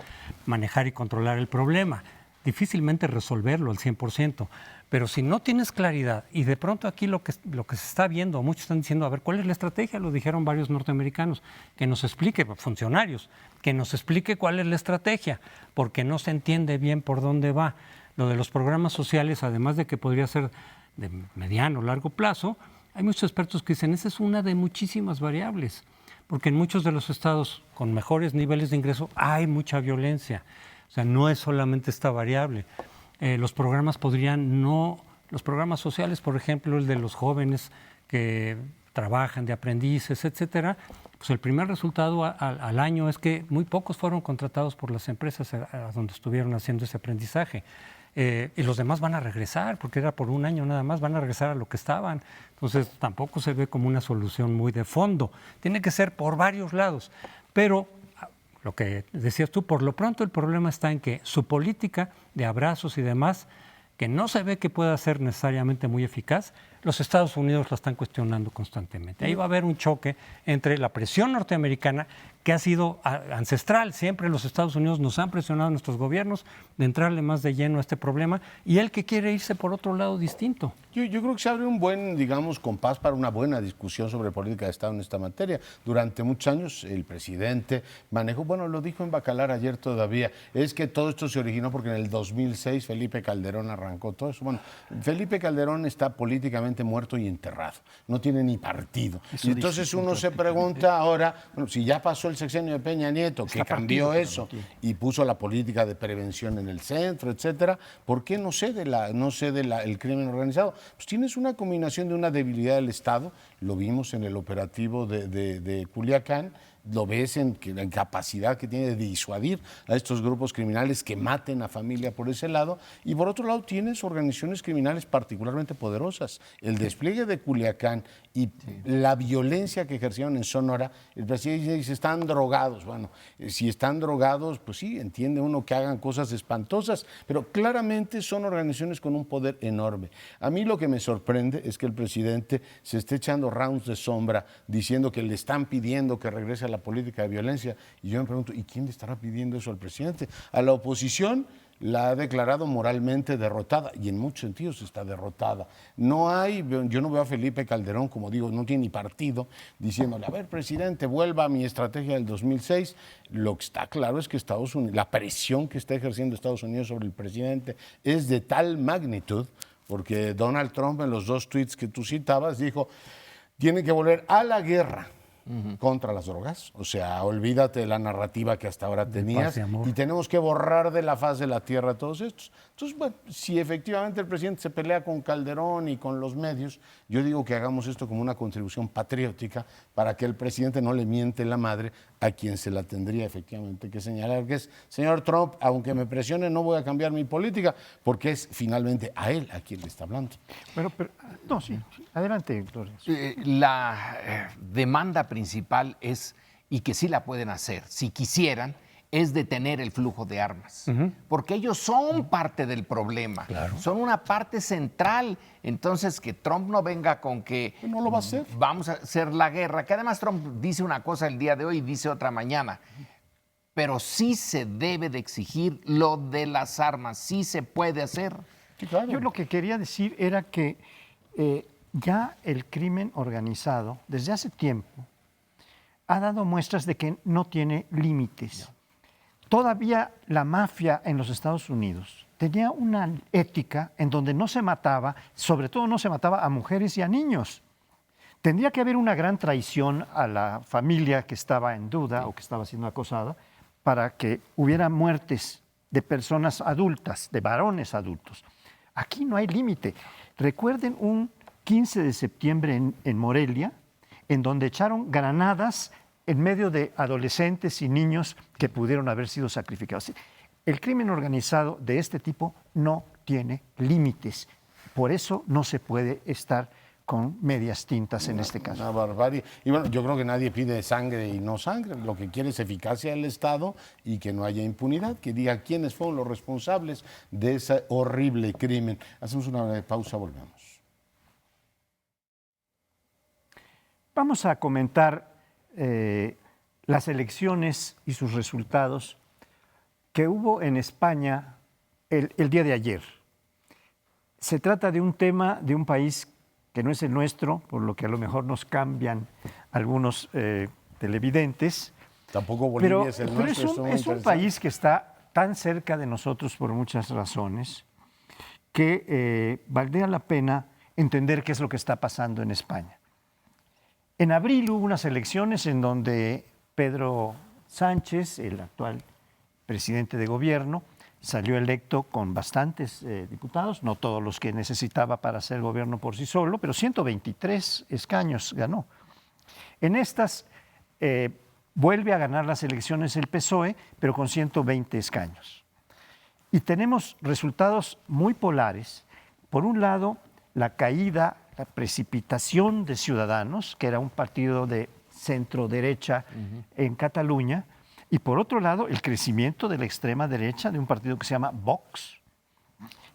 manejar y controlar el problema. Difícilmente resolverlo al 100%. Pero si no tienes claridad y de pronto aquí lo que se está viendo, muchos están diciendo, a ver, ¿cuál es la estrategia? Lo dijeron varios norteamericanos, que nos explique, funcionarios, que nos explique cuál es la estrategia, porque no se entiende bien por dónde va. Lo de los programas sociales, además de que podría ser de mediano o largo plazo, hay muchos expertos que dicen, esa es una de muchísimas variables, porque en muchos de los estados con mejores niveles de ingreso hay mucha violencia. O sea, no es solamente esta variable. Los programas los programas sociales, por ejemplo, el de los jóvenes que trabajan de aprendices, etcétera, pues el primer resultado al año es que muy pocos fueron contratados por las empresas a donde estuvieron haciendo ese aprendizaje. Y los demás van a regresar, porque era por un año nada más, van a regresar a lo que estaban. Entonces tampoco se ve como una solución muy de fondo. Tiene que ser por varios lados. Pero lo que decías tú, por lo pronto el problema está en que su política de abrazos y demás, que no se ve que pueda ser necesariamente muy eficaz, los Estados Unidos la están cuestionando constantemente. Ahí va a haber un choque entre la presión norteamericana, que ha sido ancestral, siempre los Estados Unidos nos han presionado a nuestros gobiernos de entrarle más de lleno a este problema, y él que quiere irse por otro lado distinto. Yo creo que se abre un buen, digamos, compás para una buena discusión sobre política de Estado en esta materia. Durante muchos años el presidente manejó, bueno, lo dijo en Bacalar ayer todavía, es que todo esto se originó porque en el 2006 Felipe Calderón arrancó todo eso. Bueno, Felipe Calderón está políticamente muerto y enterrado, no tiene ni partido. Y entonces uno se pregunta ahora, bueno, si ya pasó el sexenio de Peña Nieto, que cambió eso y puso la política de prevención en el centro, etcétera, ¿por qué no cede el crimen organizado? Pues tienes una combinación de una debilidad del Estado, lo vimos en el operativo de Culiacán, lo ves en la capacidad que tiene de disuadir a estos grupos criminales que maten a familia por ese lado, y por otro lado tienes organizaciones criminales particularmente poderosas. El despliegue de Culiacán y la violencia que ejercieron en Sonora, el presidente dice, están drogados. Bueno, si están drogados, pues sí, entiende uno que hagan cosas espantosas, pero claramente son organizaciones con un poder enorme. A mí lo que me sorprende es que el presidente se esté echando rounds de sombra diciendo que le están pidiendo que regrese a la política de violencia, y yo me pregunto, ¿y quién le estará pidiendo eso al presidente? A la oposición la ha declarado moralmente derrotada, y en muchos sentidos está derrotada. Yo no veo a Felipe Calderón, como digo, no tiene ni partido, diciéndole, a ver, presidente, vuelva a mi estrategia del 2006. Lo que está claro es que Estados Unidos, la presión que está ejerciendo Estados Unidos sobre el presidente es de tal magnitud, porque Donald Trump en los 2 tweets que tú citabas dijo, tiene que volver a la guerra contra las drogas, o sea, olvídate de la narrativa que hasta ahora tenías y tenemos que borrar de la faz de la tierra a todos estos. Entonces, bueno, si efectivamente el presidente se pelea con Calderón y con los medios, yo digo que hagamos esto como una contribución patriótica para que el presidente no le miente la madre a quien se la tendría efectivamente que señalar, que es, señor Trump, aunque me presione, no voy a cambiar mi política, porque es finalmente a él a quien le está hablando. Bueno, pero no, sí, adelante, Gloria. La demanda principal es, y que sí la pueden hacer, si quisieran, es detener el flujo de armas, porque ellos son parte del problema, son una parte central. Entonces, que Trump no venga con que no lo va a hacer. Vamos a hacer la guerra, que además Trump dice una cosa el día de hoy y dice otra mañana, pero sí se debe de exigir lo de las armas, sí se puede hacer. Sí, claro. Yo lo que quería decir era que ya el crimen organizado, desde hace tiempo, ha dado muestras de que no tiene límites. Todavía la mafia en los Estados Unidos tenía una ética en donde no se mataba, sobre todo no se mataba a mujeres y a niños. Tendría que haber una gran traición a la familia que estaba en duda o que estaba siendo acosada para que hubiera muertes de personas adultas, de varones adultos. Aquí no hay límite. Recuerden un 15 de septiembre en Morelia, en donde echaron granadas en medio de adolescentes y niños que pudieron haber sido sacrificados. El crimen organizado de este tipo no tiene límites. Por eso no se puede estar con medias tintas en este caso. Una barbarie. Y bueno, yo creo que nadie pide sangre y no sangre. Lo que quiere es eficacia del Estado y que no haya impunidad, que diga quiénes fueron los responsables de ese horrible crimen. Hacemos una pausa, volvemos. Vamos a comentar las elecciones y sus resultados que hubo en España el día de ayer. Se trata de un tema de un país que no es el nuestro, por lo que a lo mejor nos cambian algunos televidentes. Tampoco Bolivia es el nuestro. Pero es un país que está tan cerca de nosotros por muchas razones que valdría la pena entender qué es lo que está pasando en España. En abril hubo unas elecciones en donde Pedro Sánchez, el actual presidente de gobierno, salió electo con bastantes diputados, no todos los que necesitaba para hacer gobierno por sí solo, pero 123 escaños ganó. En estas vuelve a ganar las elecciones el PSOE, pero con 120 escaños. Y tenemos resultados muy polares. Por un lado, la caída, la precipitación de Ciudadanos, que era un partido de centro-derecha en Cataluña, y por otro lado, el crecimiento de la extrema derecha de un partido que se llama Vox,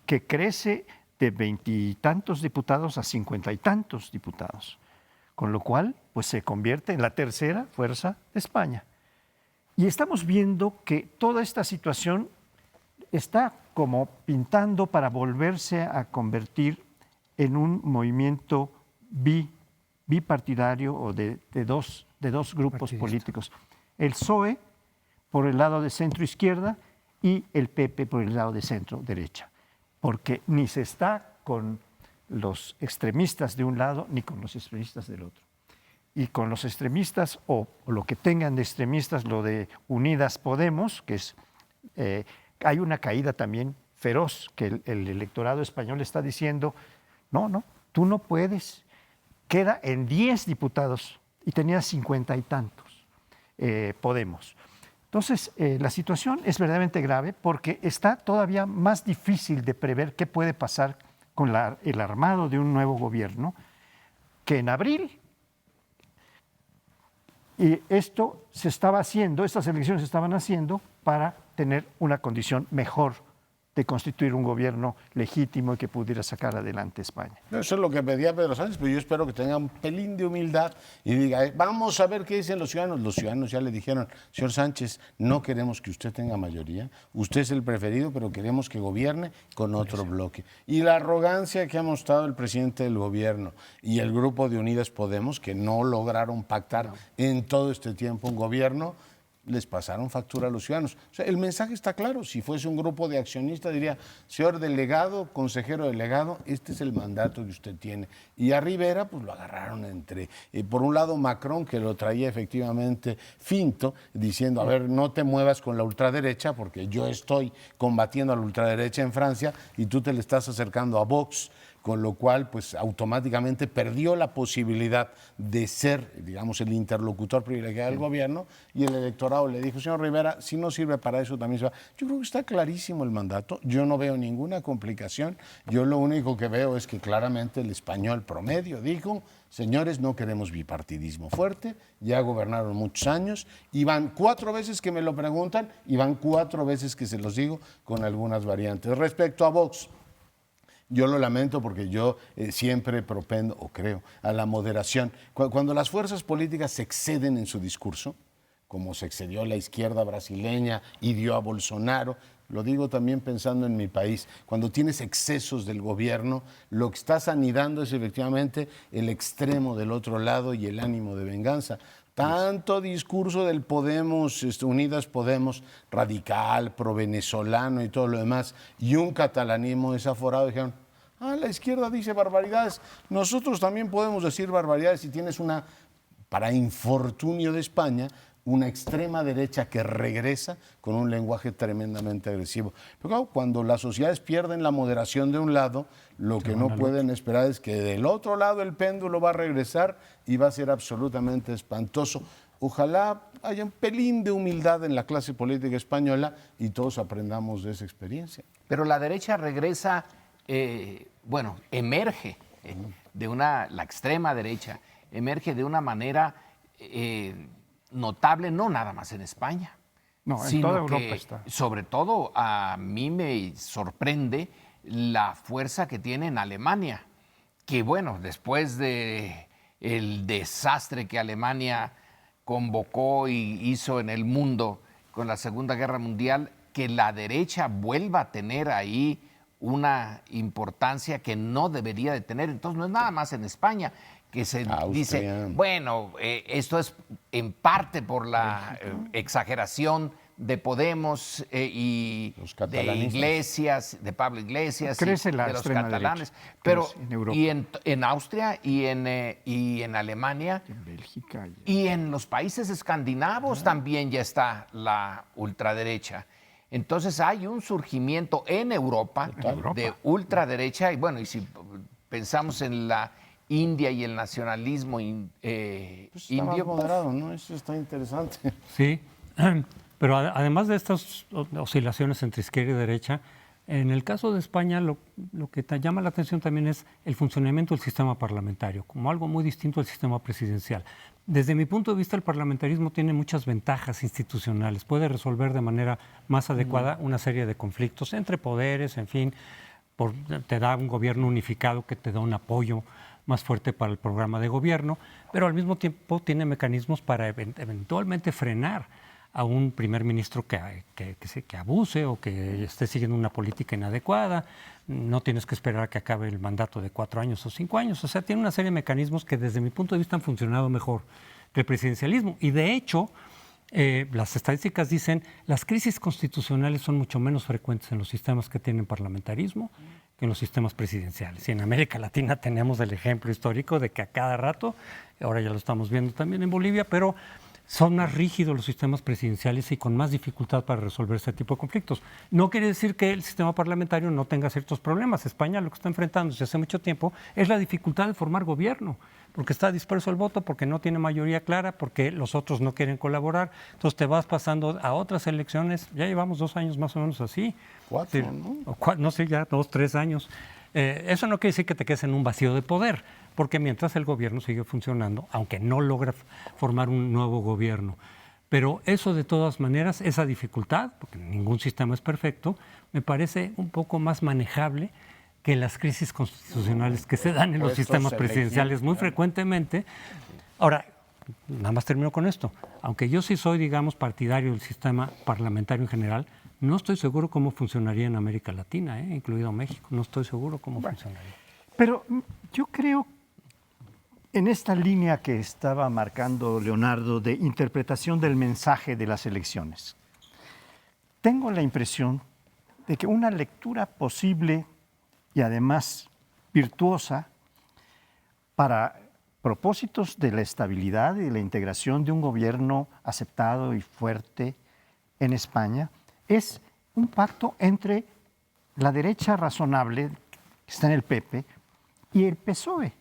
que crece de 20 y tantos diputados a 50 y tantos diputados, con lo cual pues, se convierte en la tercera fuerza de España. Y estamos viendo que toda esta situación está como pintando para volverse a convertir en un movimiento bipartidario o de dos grupos políticos. El PSOE por el lado de centro-izquierda y el PP por el lado de centro-derecha, porque ni se está con los extremistas de un lado ni con los extremistas del otro. Y con los extremistas, o lo que tengan de extremistas, lo de Unidas Podemos, que es, hay una caída también feroz, que el electorado español está diciendo, no, tú no puedes, queda en 10 diputados y tenía 50 y tantos, Podemos. Entonces, la situación es verdaderamente grave porque está todavía más difícil de prever qué puede pasar con el armado de un nuevo gobierno que en abril. Y esto se estaba haciendo, estas elecciones se estaban haciendo para tener una condición mejor de constituir un gobierno legítimo y que pudiera sacar adelante España. Eso es lo que pedía Pedro Sánchez, pero yo espero que tenga un pelín de humildad y diga, vamos a ver qué dicen los ciudadanos. Los ciudadanos ya le dijeron, señor Sánchez, no queremos que usted tenga mayoría, usted es el preferido, pero queremos que gobierne con otro bloque. Y la arrogancia que ha mostrado el presidente del gobierno y el grupo de Unidas Podemos, que no lograron pactar en todo este tiempo un gobierno, les pasaron factura a los ciudadanos. O sea, el mensaje está claro. Si fuese un grupo de accionistas, diría, señor delegado, consejero delegado, este es el mandato que usted tiene. Y a Rivera, pues lo agarraron entre, por un lado, Macron, que lo traía efectivamente finto, diciendo, a ver, no te muevas con la ultraderecha, porque yo estoy combatiendo a la ultraderecha en Francia y tú te le estás acercando a Vox, con lo cual pues automáticamente perdió la posibilidad de ser, digamos, el interlocutor privilegiado del gobierno, y el electorado le dijo, señor Rivera, si no sirve para eso también se va. Yo creo que está clarísimo el mandato, yo no veo ninguna complicación, yo lo único que veo es que claramente el español promedio dijo, señores, no queremos bipartidismo fuerte, ya gobernaron muchos años, y van 4 veces que me lo preguntan, y van 4 veces que se los digo con algunas variantes. Respecto a Vox, yo lo lamento porque yo siempre propendo, o creo, a la moderación. Cuando las fuerzas políticas se exceden en su discurso, como se excedió la izquierda brasileña y dio a Bolsonaro, lo digo también pensando en mi país, cuando tienes excesos del gobierno, lo que estás anidando es efectivamente el extremo del otro lado y el ánimo de venganza. Tanto discurso del Podemos, Unidas Podemos, radical, pro-venezolano y todo lo demás, y un catalanismo desaforado, dijeron, la izquierda dice barbaridades, nosotros también podemos decir barbaridades, y tienes una, para infortunio de España, una extrema derecha que regresa con un lenguaje tremendamente agresivo. Pero claro, cuando las sociedades pierden la moderación de un lado, lo que no pueden esperar es que del otro lado el péndulo va a regresar y va a ser absolutamente espantoso. ojalá haya un pelín de humildad en la clase política española y todos aprendamos de esa experiencia. Pero la derecha regresa, emerge la extrema derecha, emerge de una manera notable, no nada más en España. No, en sino toda Europa que, está. sobre todo, a mí me sorprende la fuerza que tiene en Alemania, que bueno, después de el desastre que Alemania convocó y hizo en el mundo con la Segunda Guerra Mundial, que la derecha vuelva a tener ahí una importancia que no debería de tener. Entonces no es nada más en España que se dice, bueno, esto es en parte por la exageración de Podemos y de Iglesias, de Pablo Iglesias, crece la de los extrema catalanes. derecha, Pero en Europa. y en Austria y en Alemania En Bélgica. y en los países escandinavos también ya está la ultraderecha. Entonces hay un surgimiento en Europa de ultraderecha y bueno, y si pensamos en la India y el nacionalismo Está indio, más moderado, ¿no? Eso está interesante. Sí, pero además de estas oscilaciones entre izquierda y derecha, en el caso de España lo que te llama la atención también es el funcionamiento del sistema parlamentario, como algo muy distinto al sistema presidencial. Desde mi punto de vista, el parlamentarismo tiene muchas ventajas institucionales, puede resolver de manera más adecuada una serie de conflictos entre poderes, en fin, te da un gobierno unificado que te da un apoyo más fuerte para el programa de gobierno, pero al mismo tiempo tiene mecanismos para eventualmente frenar a un primer ministro que abuse o que esté siguiendo una política inadecuada. No tienes que esperar a que acabe el mandato de 4 años o 5 años. O sea, tiene una serie de mecanismos que desde mi punto de vista han funcionado mejor que el presidencialismo. Y de hecho, las estadísticas dicen las crisis constitucionales son mucho menos frecuentes en los sistemas que tienen parlamentarismo que en los sistemas presidenciales. Y en América Latina tenemos el ejemplo histórico de que a cada rato, ahora ya lo estamos viendo también en Bolivia, pero son más rígidos los sistemas presidenciales y con más dificultad para resolver ese tipo de conflictos. No quiere decir que el sistema parlamentario no tenga ciertos problemas. España lo que está enfrentando desde hace mucho tiempo es la dificultad de formar gobierno, porque está disperso el voto, porque no tiene mayoría clara, porque los otros no quieren colaborar. Entonces te vas pasando a otras elecciones. Ya llevamos 2 años más o menos así. 4, sí, ¿no? No sé, ya 2, 3 años. Eso no quiere decir que te quedes en un vacío de poder, porque mientras el gobierno sigue funcionando, aunque no logra formar un nuevo gobierno. Pero eso de todas maneras, esa dificultad, porque ningún sistema es perfecto, me parece un poco más manejable que las crisis constitucionales que se dan en los sistemas presidenciales muy frecuentemente. Ahora, nada más termino con esto. Aunque yo sí soy, digamos, partidario del sistema parlamentario en general, no estoy seguro cómo funcionaría en América Latina, incluido México. No estoy seguro cómo funcionaría. Pero yo creo, en esta línea que estaba marcando Leonardo de interpretación del mensaje de las elecciones, tengo la impresión de que una lectura posible y además virtuosa para propósitos de la estabilidad y de la integración de un gobierno aceptado y fuerte en España es un pacto entre la derecha razonable, que está en el PP, y el PSOE,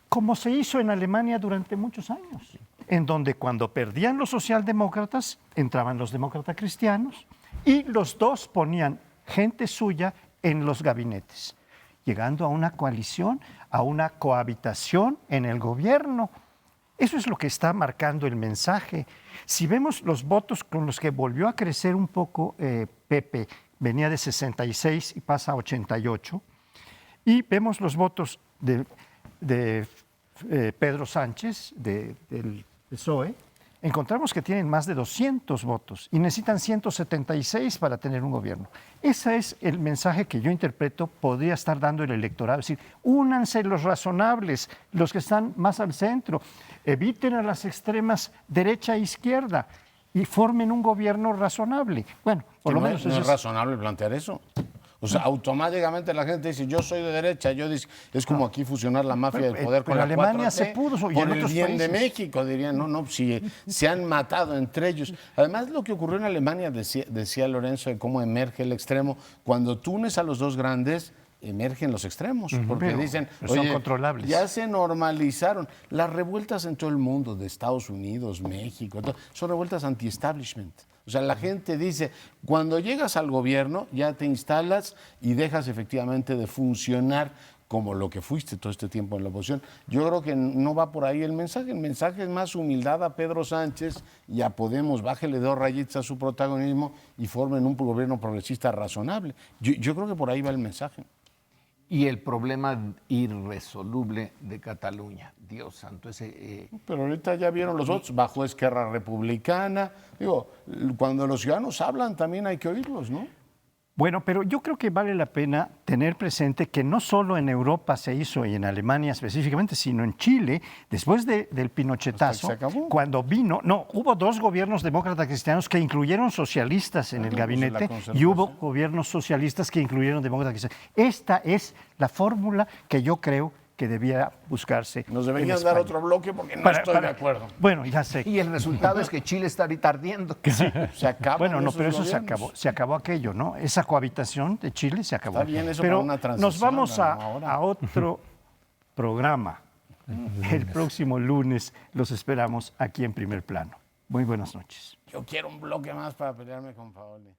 como se hizo en Alemania durante muchos años, en donde cuando perdían los socialdemócratas, entraban los demócratas cristianos, y los dos ponían gente suya en los gabinetes, llegando a una coalición, a una cohabitación en el gobierno. Eso es lo que está marcando el mensaje. Si vemos los votos con los que volvió a crecer un poco Pepe, venía de 66 y pasa a 88, y vemos los votos de Pedro Sánchez, del PSOE, encontramos que tienen más de 200 votos y necesitan 176 para tener un gobierno. Ese es el mensaje que yo interpreto podría estar dando el electorado. Es decir, únanse los razonables, los que están más al centro, eviten a las extremas derecha e izquierda y formen un gobierno razonable. Bueno, por lo menos no es razonable plantear eso. O sea, automáticamente la gente dice, yo soy de derecha, es como aquí fusionar la mafia del poder con la 4T. En Alemania se pudo, y por en el otros bien países. de México, dirían, no, si se han matado entre ellos. Además, lo que ocurrió en Alemania, decía Lorenzo, de cómo emerge el extremo, cuando tú unes a los dos grandes, emergen los extremos, porque Pero dicen, son oye, controlables. ya se normalizaron. Las revueltas en todo el mundo, de Estados Unidos, México, son revueltas anti-establishment. O sea, la gente dice, cuando llegas al gobierno ya te instalas y dejas efectivamente de funcionar como lo que fuiste todo este tiempo en la oposición. Yo creo que no va por ahí el mensaje es más humildad a Pedro Sánchez y a Podemos, bájele 2 rayitas a su protagonismo y formen un gobierno progresista razonable. Yo creo que por ahí va el mensaje. Y el problema irresoluble de Cataluña, Dios santo, Pero ahorita ya vieron los otros, bajo Esquerra Republicana. Digo, cuando los ciudadanos hablan también hay que oírlos, ¿no? Bueno, pero yo creo que vale la pena tener presente que no solo en Europa se hizo y en Alemania específicamente, sino en Chile, después del pinochetazo, Hasta que se acabó. cuando vino, no, hubo 2 gobiernos demócratas cristianos que incluyeron socialistas en el gabinete y hubo gobiernos socialistas que incluyeron demócratas cristianos. Esta es la fórmula que yo creo que debía buscarse. Nos deberían dar otro bloque porque no estoy de acuerdo. Bueno, ya sé. y el resultado es que Chile está ahorita ardiendo. Se acaban Bueno, no, esos pero eso gobiernos. se acabó aquello, ¿no? Esa cohabitación de Chile se acabó. Está bien eso pero para una transición, nos vamos no ahora. a otro programa. El próximo lunes los esperamos aquí en Primer Plano. Muy buenas noches. Yo quiero un bloque más para pelearme con Paoli.